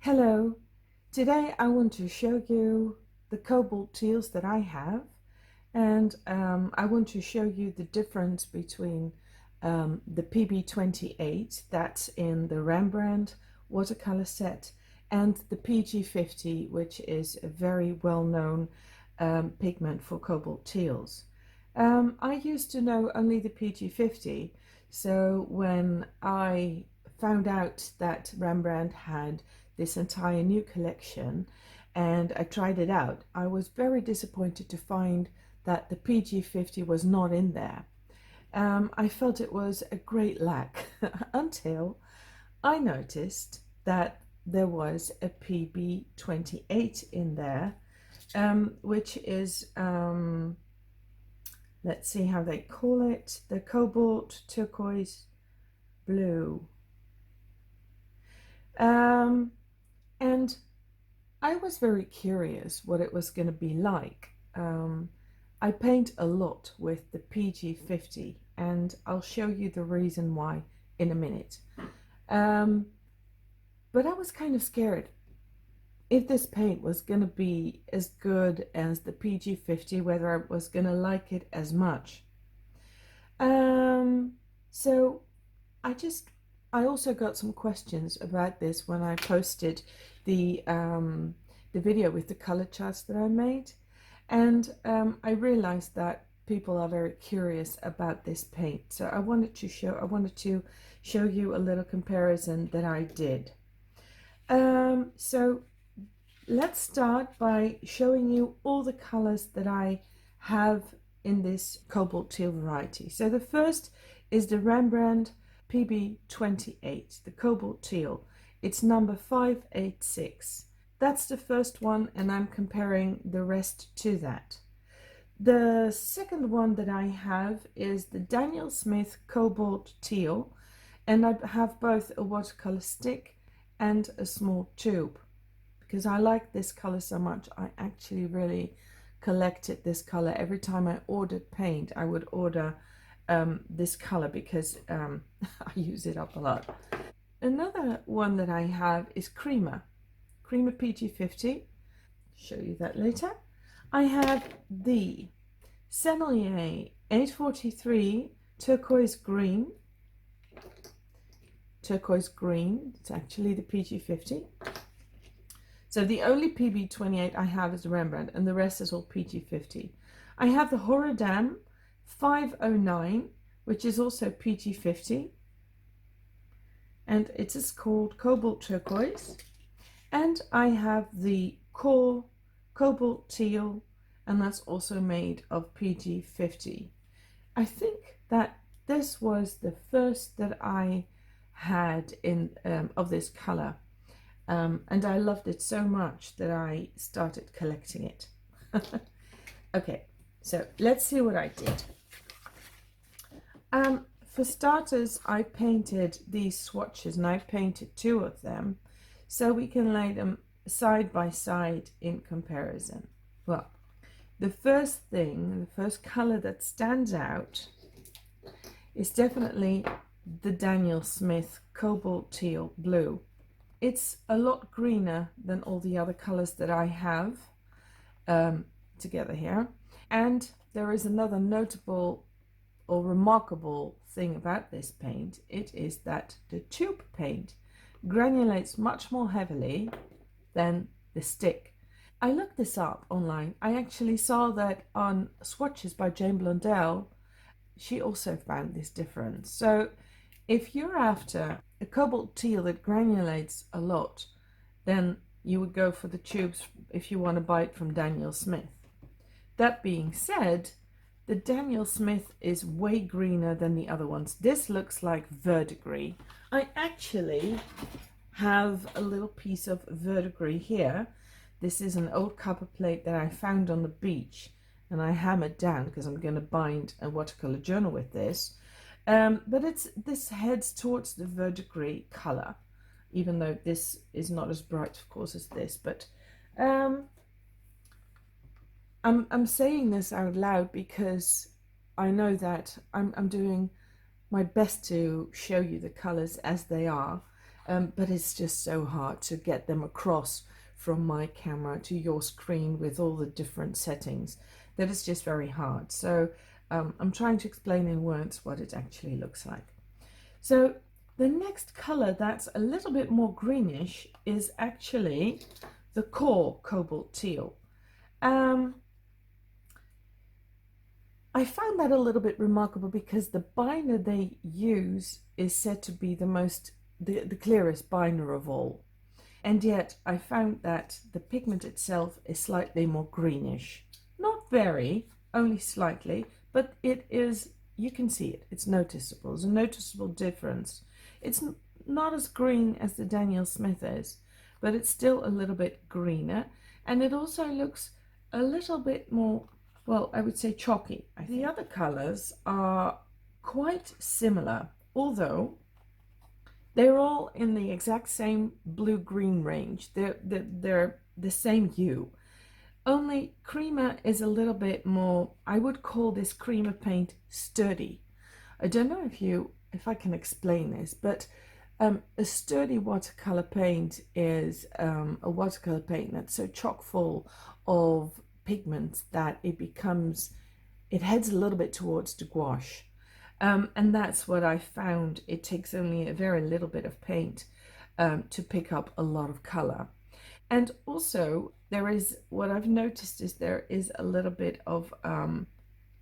Hello, today I want to show you the cobalt teals that I have, and I want to show you the difference between the PB28 that's in the Rembrandt watercolor set and the PG50, which is a very well-known pigment for cobalt teals. I used to know only the PG50, so when I found out that Rembrandt had this entire new collection and I tried it out, I was very disappointed to find that the PG50 was not in there. I felt it was a great lack until I noticed that there was a PB28 in there, which is, let's see how they call it, the Cobalt Turquoise Blue. And I was very curious what it was going to be like. I paint a lot with the PG50, and I'll show you the reason why in a minute. But I was kind of scared if this paint was going to be as good as the PG50, whether I was going to like it as much. So I also got some questions about this when I posted the video with the color charts that I made, and I realized that people are very curious about this paint. So I wanted to show you a little comparison that I did. So let's start by showing you all the colors that I have in this cobalt teal variety. So the first is the Rembrandt PB28, the cobalt teal. It's number 586. That's the first one, and I'm comparing the rest to that. The second one that I have is the Daniel Smith Cobalt Teal, and I have both a watercolor stick and a small tube. Because I like this color so much, I actually really collected this color. Every time I ordered paint, I would order this color because I use it up a lot. Another one that I have is Creamer PG50. Show you that later. I have the Sennelier 843 turquoise green. It's actually the PG50. So the only PB28 I have is Rembrandt, and the rest is all PG50. I have the Horadam 509, which is also PG50, and it is called Cobalt Turquoise. And I have the Core Cobalt Teal, and that's also made of PG50. I think that this was the first that I had in of this color. And I loved it so much that I started collecting it. Okay, so let's see what I did. For starters, I painted these swatches, and I painted 2 of them, so we can lay them side by side in comparison. Well, the first color that stands out is definitely the Daniel Smith Cobalt Teal Blue. It's a lot greener than all the other colors that I have together here. And there is another notable or remarkable thing about this paint. It is that the tube paint granulates much more heavily than the stick. I looked this up online. I actually saw that on Swatches by Jane Blondell. She also found this difference. So if you're after a cobalt teal that granulates a lot, then you would go for the tubes if you want to buy it from Daniel Smith. That being said, the Daniel Smith is way greener than the other ones. This looks like verdigris. I actually have a little piece of verdigris here. This is an old copper plate that I found on the beach, and I hammered down because I'm going to bind a watercolor journal with this. But this heads towards the verdigris color, even though this is not as bright, of course, as this. But I'm saying this out loud because I know that I'm doing my best to show you the colors as they are, but it's just so hard to get them across from my camera to your screen with all the different settings that it's just very hard. So I'm trying to explain in words what it actually looks like. So the next color that's a little bit more greenish is actually the core Cobalt Teal. I found that a little bit remarkable because the binder they use is said to be the clearest binder of all. And yet I found that the pigment itself is slightly more greenish. Not very, only slightly, but it is, you can see it, it's noticeable. There's a noticeable difference. It's not as green as the Daniel Smith is, but it's still a little bit greener. And it also looks a little bit more, well, I would say chalky. The other colors are quite similar, although they're all in the exact same blue-green range. They're the same hue. Only Creamer is a little bit more, I would call this Creamer paint sturdy. I don't know if I can explain this, but a sturdy watercolor paint is a watercolor paint that's so chock full of pigments that it heads a little bit towards the gouache. And that's what I found. It takes only a very little bit of paint to pick up a lot of color. And also what I've noticed is there is a little bit of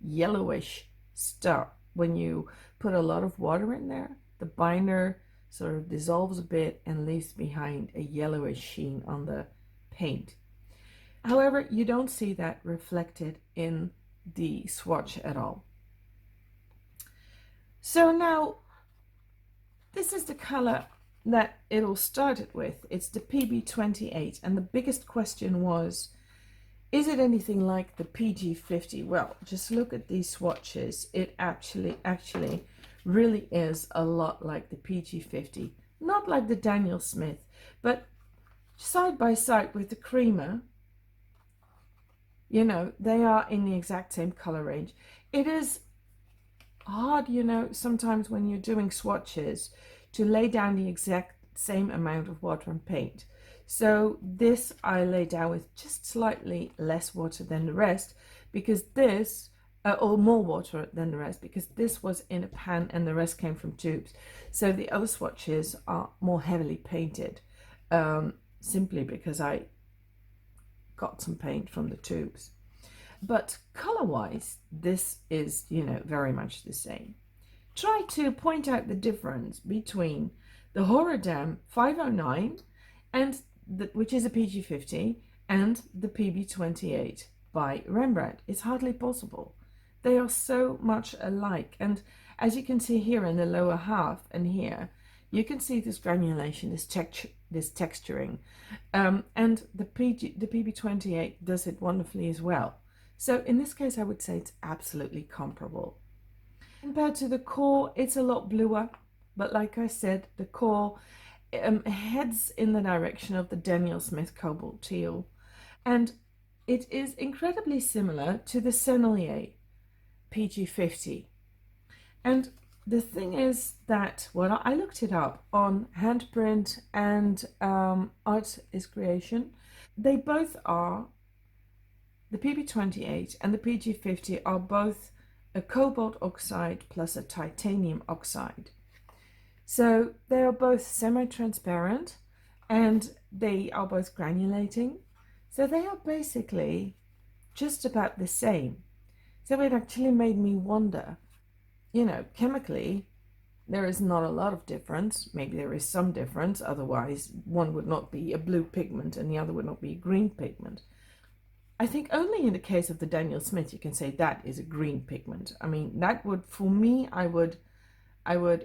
yellowish stuff. When you put a lot of water in there, the binder sort of dissolves a bit and leaves behind a yellowish sheen on the paint. However, you don't see that reflected in the swatch at all. So now, this is the color that it all started with. It's the PB28, and the biggest question was, is it anything like the PG50? Well, just look at these swatches. It actually really is a lot like the PG50. Not like the Daniel Smith, but side by side with the Creamer, you know, they are in the exact same color range. It is hard, you know, sometimes when you're doing swatches to lay down the exact same amount of water and paint. So this I lay down with just slightly less water than the rest, because this, or more water than the rest, because this was in a pan and the rest came from tubes. So the other swatches are more heavily painted, simply because I got some paint from the tubes. But color-wise, this is, you know, very much the same. Try to point out the difference between the Horadam 509, which is a PG50, and the PB28 by Rembrandt. It's hardly possible. They are so much alike. And as you can see here in the lower half and here, you can see this granulation, this texturing. And the PB28 does it wonderfully as well. So in this case, I would say it's absolutely comparable. Compared to the core, it's a lot bluer, but like I said, the core heads in the direction of the Daniel Smith Cobalt Teal, and it is incredibly similar to the Sennelier PG50. And the thing is that, well, I looked it up on Handprint and Art is Creation. They both are, the PB28 and the PG50 are both a cobalt oxide plus a titanium oxide. So they are both semi-transparent and they are both granulating. So they are basically just about the same. So it actually made me wonder, you know, chemically, there is not a lot of difference. Maybe there is some difference, otherwise one would not be a blue pigment and the other would not be a green pigment. I think only in the case of the Daniel Smith you can say that is a green pigment. I mean, that would, for me, I would,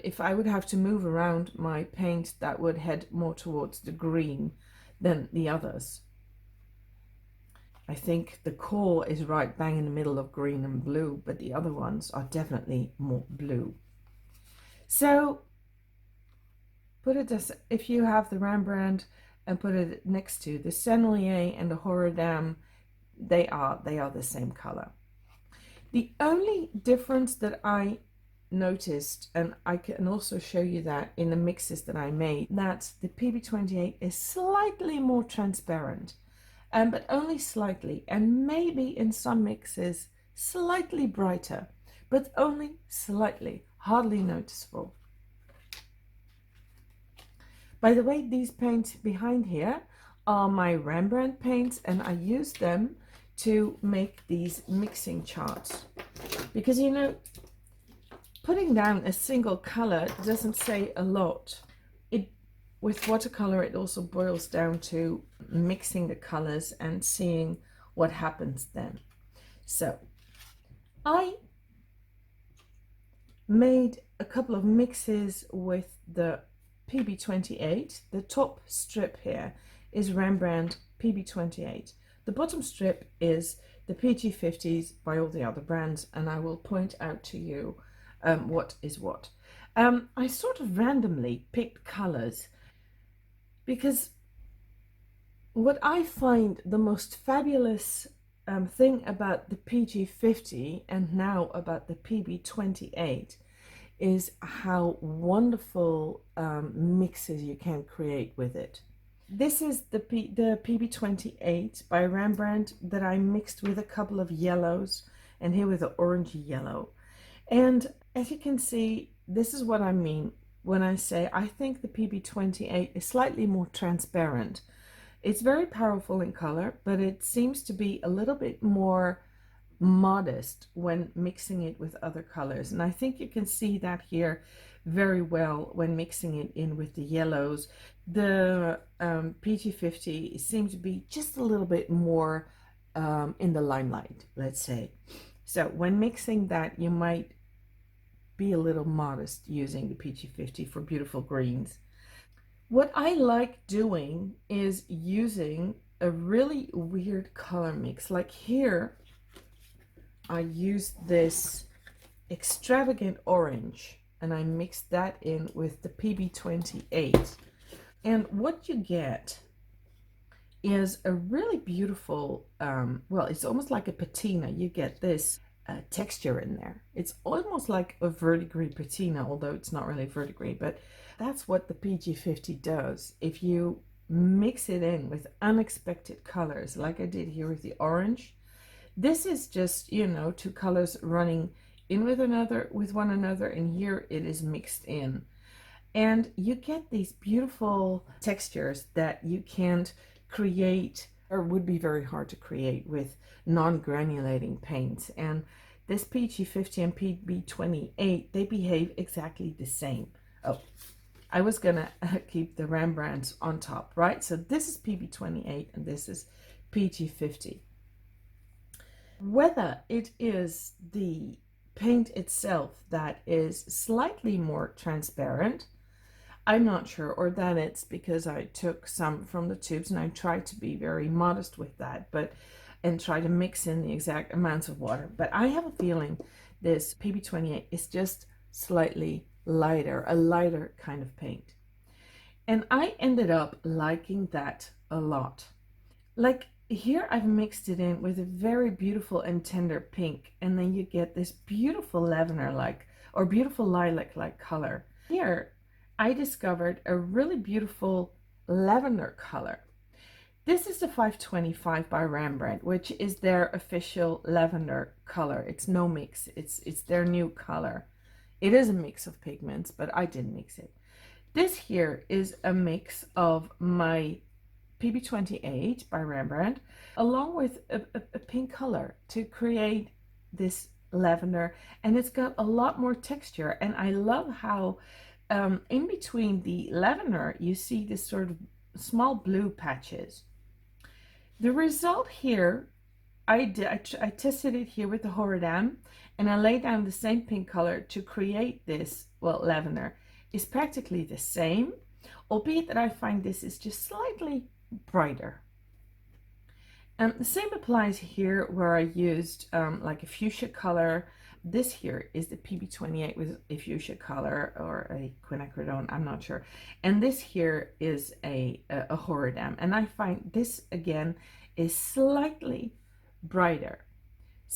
if I would have to move around my paint, that would head more towards the green than the others. I think the core is right bang in the middle of green and blue, but the other ones are definitely more blue. So put it as, if you have the Rembrandt and put it next to the Sennelier and the Horadam, they are the same color. The only difference that I noticed, and I can also show you that in the mixes that I made, that the PB28 is slightly more transparent, but only slightly, and maybe in some mixes slightly brighter, but only slightly, hardly noticeable. By the way, these paints behind here are my Rembrandt paints, and I use them to make these mixing charts, because you know, putting down a single color doesn't say a lot. With watercolor, it also boils down to mixing the colors and seeing what happens then. So I made a couple of mixes with the PB28. The top strip here is Rembrandt PB28. The bottom strip is the PG50s by all the other brands, and I will point out to you what is what. I sort of randomly picked colors, because what I find the most fabulous thing about the PG50 and now about the PB28 is how wonderful mixes you can create with it. This is the PB28 by Rembrandt that I mixed with a couple of yellows, and here with the orangey yellow. And as you can see, this is what I mean when I say I think the PB28 is slightly more transparent. It's very powerful in color, but it seems to be a little bit more modest when mixing it with other colors. And I think you can see that here very well when mixing it in with the yellows. The PG50 seems to be just a little bit more in the limelight, let's say. So when mixing that, you might be a little modest using the PG50 for beautiful greens. What I like doing is using a really weird color mix. Like here, I used this extravagant orange, and I mixed that in with the PB28. And what you get is a really beautiful, well, it's almost like a patina. You get this texture in there. It's almost like a verdigris patina, although it's not really verdigris, but that's what the PG50 does. If you mix it in with unexpected colors, like I did here with the orange, this is just, you know, two colors running in with one another, and here it is mixed in. And you get these beautiful textures that you can't create, or would be very hard to create, with non-granulating paints. And this PG50 and PB28, they behave exactly the same. Oh, I was gonna keep the Rembrandts on top, right? So this is PB28 and this is PG50. Whether it is the paint itself that is slightly more transparent, I'm not sure, or that it's because I took some from the tubes and I tried to be very modest with that, and try to mix in the exact amounts of water. But I have a feeling this PB28 is just slightly lighter, a lighter kind of paint. And I ended up liking that a lot. Like here I've mixed it in with a very beautiful and tender pink, and then you get this beautiful lavender-like or beautiful lilac-like color. Here I discovered a really beautiful lavender color. This is the 525 by Rembrandt, which is their official lavender color. It's no mix, it's their new color. It is a mix of pigments, but I didn't mix it. This here is a mix of my PB28 by Rembrandt, along with a pink color to create this lavender, and it's got a lot more texture. And I love how in between the lavender you see this sort of small blue patches. The result here, I tested it here with the Horadam, and I laid down the same pink color to create this, well, lavender. Is practically the same, albeit that I find this is just slightly brighter. The same applies here, where I used like a fuchsia color. This here is the PB28 with a fuchsia color, or a quinacridone, I'm not sure. And this here is a Horadam, and I find this again is slightly brighter.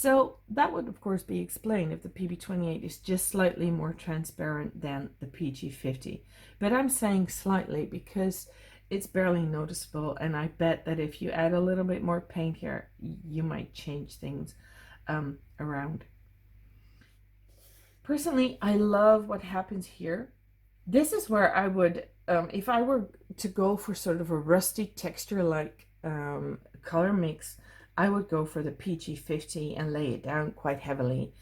So that would of course be explained if the PB28 is just slightly more transparent than the PG50. But I'm saying slightly because it's barely noticeable, and I bet that if you add a little bit more paint here, you might change things around. Personally, I love what happens here. This is where I would, if I were to go for sort of a rusty texture like color mix, I would go for the PG50 and lay it down quite heavily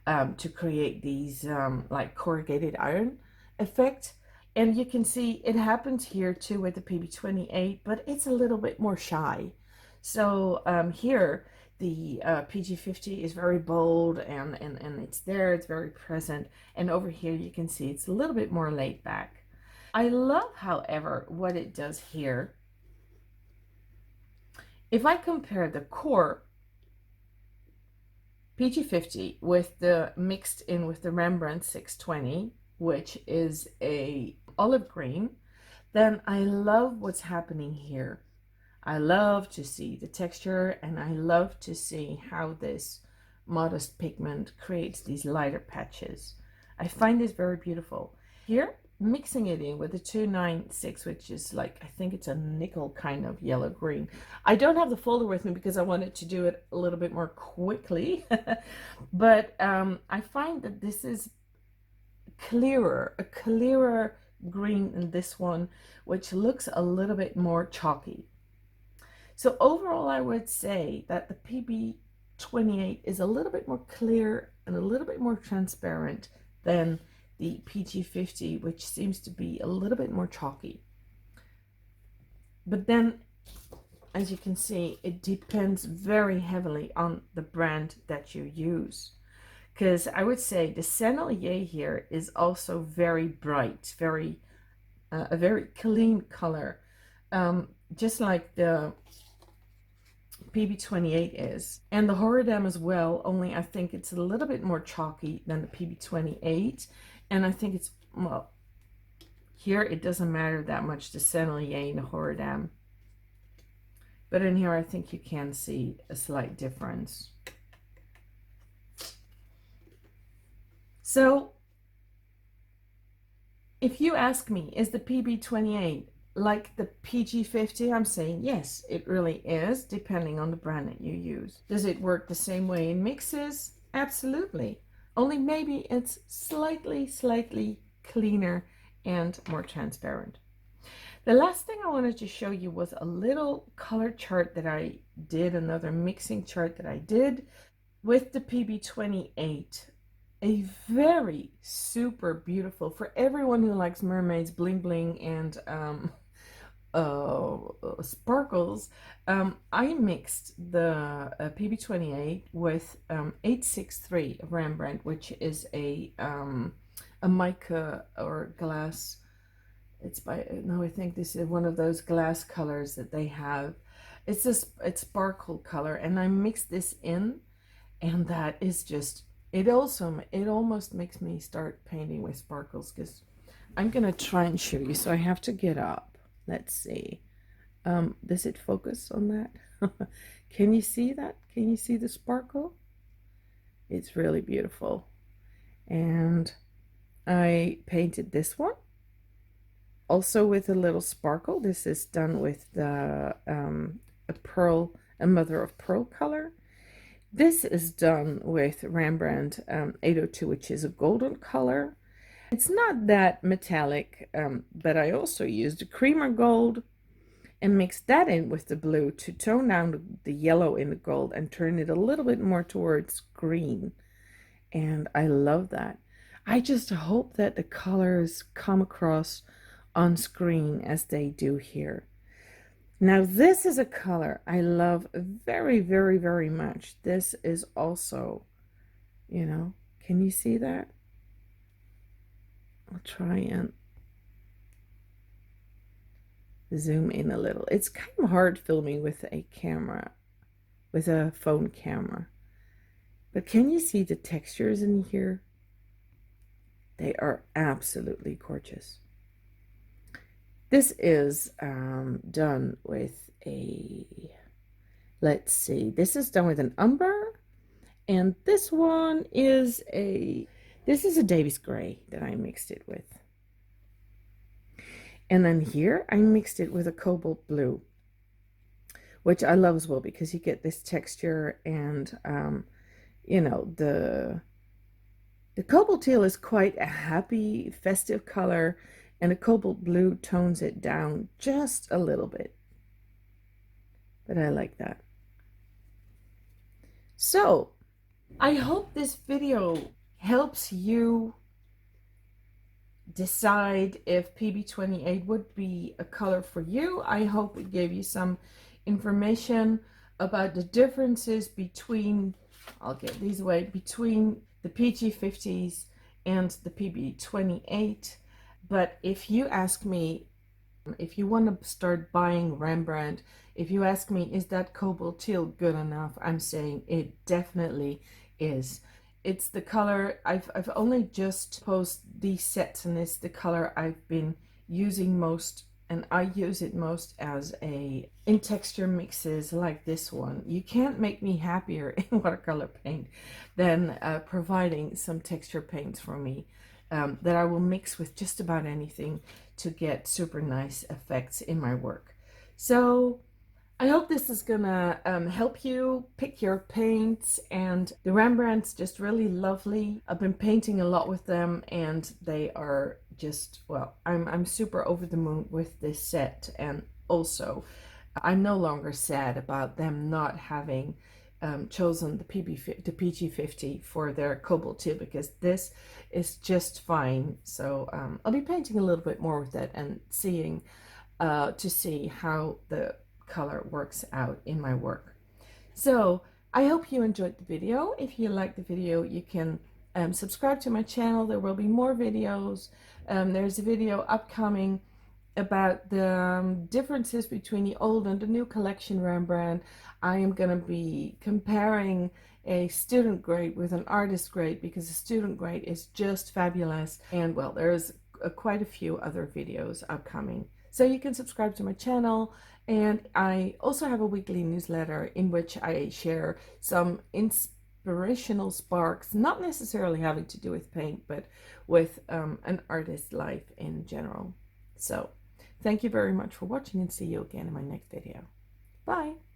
to create these like corrugated iron effect. And you can see it happens here too with the PB28, but it's a little bit more shy. So here the PG50 is very bold and it's there, it's very present. And over here you can see it's a little bit more laid back. I love, however, what it does here. If I compare the core PG50 with the mixed in with the Rembrandt 620, which is a olive green, then I love what's happening here. I love to see the texture, and I love to see how this modest pigment creates these lighter patches. I find this very beautiful. Here, mixing it in with the 296, which is like, I think it's a nickel kind of yellow green. I don't have the folder with me because I wanted to do it a little bit more quickly, but I find that this is a clearer green than this one, which looks a little bit more chalky. So overall, I would say that the PB28 is a little bit more clear and a little bit more transparent than the PG50, which seems to be a little bit more chalky. But then, as you can see, it depends very heavily on the brand that you use. Because I would say the Sennelier here is also very bright, a very clean color, just like the PB28 is, and the Horadam as well, only I think it's a little bit more chalky than the PB28, and I think it's, well, here it doesn't matter that much, the Sennelier and the Horadam, but in here I think you can see a slight difference. So if you ask me, is the PB28 like the PG50, I'm saying yes, it really is, depending on the brand that you use. Does it work the same way in mixes? Absolutely. Only maybe it's slightly cleaner and more transparent. The last thing I wanted to show you was a little color chart that I did, another mixing chart that I did with the PB28. A very super beautiful, for everyone who likes mermaids, bling bling, and sparkles. I mixed the PB28 with 863 of Rembrandt, which is a mica or glass. It's by, no, I think this is one of those glass colors that they have. It's sparkle color, and I mixed this in, and that is just, it almost makes me start painting with sparkles, because I'm gonna try and show you. So I have to get up. Let's see. Does it focus on that? Can you see that? Can you see the sparkle? It's really beautiful. And I painted this one also with a little sparkle. This is done with the a mother of pearl color. This is done with Rembrandt 802, which is a golden color. It's not that metallic, but I also used a creamer gold and mixed that in with the blue to tone down the yellow in the gold and turn it a little bit more towards green. And I love that. I just hope that the colors come across on screen as they do here. Now this is a color I love very, very, very much. This is also, you know, can you see that? I'll try and zoom in a little. It's kind of hard filming with a camera, with a phone camera. But can you see the textures in here? They are absolutely gorgeous. This is done with a, let's see, this is done with an umber And this one is this is a Davis gray that I mixed it with. And then here I mixed it with a cobalt blue, which I love as well, because you get this texture, and you know, the cobalt teal is quite a happy, festive color, and the cobalt blue tones it down just a little bit. But I like that. So I hope this video helps you decide if PB28 would be a color for you. I hope it gave you some information about the differences between, I'll get these away, between the PG50s and the PB28. But if you ask me, if you want to start buying Rembrandt, if you ask me, is that cobalt teal good enough? I'm saying it definitely is. It's the color, I've only just posted these sets, and it's the color I've been using most, and I use it most as in texture mixes like this one. You can't make me happier in watercolor paint than providing some texture paints for me that I will mix with just about anything to get super nice effects in my work. So I hope this is gonna help you pick your paints, and the Rembrandt's just really lovely. I've been painting a lot with them, and they are just, well, I'm super over the moon with this set. And also I'm no longer sad about them not having chosen the PG50 for their cobalt teal, because this is just fine. So I'll be painting a little bit more with it and seeing to see how the color works out in my work. So I hope you enjoyed the video. If you liked the video, you can subscribe to my channel. There will be more videos. There's a video upcoming about the differences between the old and the new collection Rembrandt. I am going to be comparing a student grade with an artist grade, because a student grade is just fabulous. And well, there's quite a few other videos upcoming. So you can subscribe to my channel, and I also have a weekly newsletter in which I share some inspirational sparks, not necessarily having to do with paint, but with an artist's life in general. So thank you very much for watching, and see you again in my next video. Bye!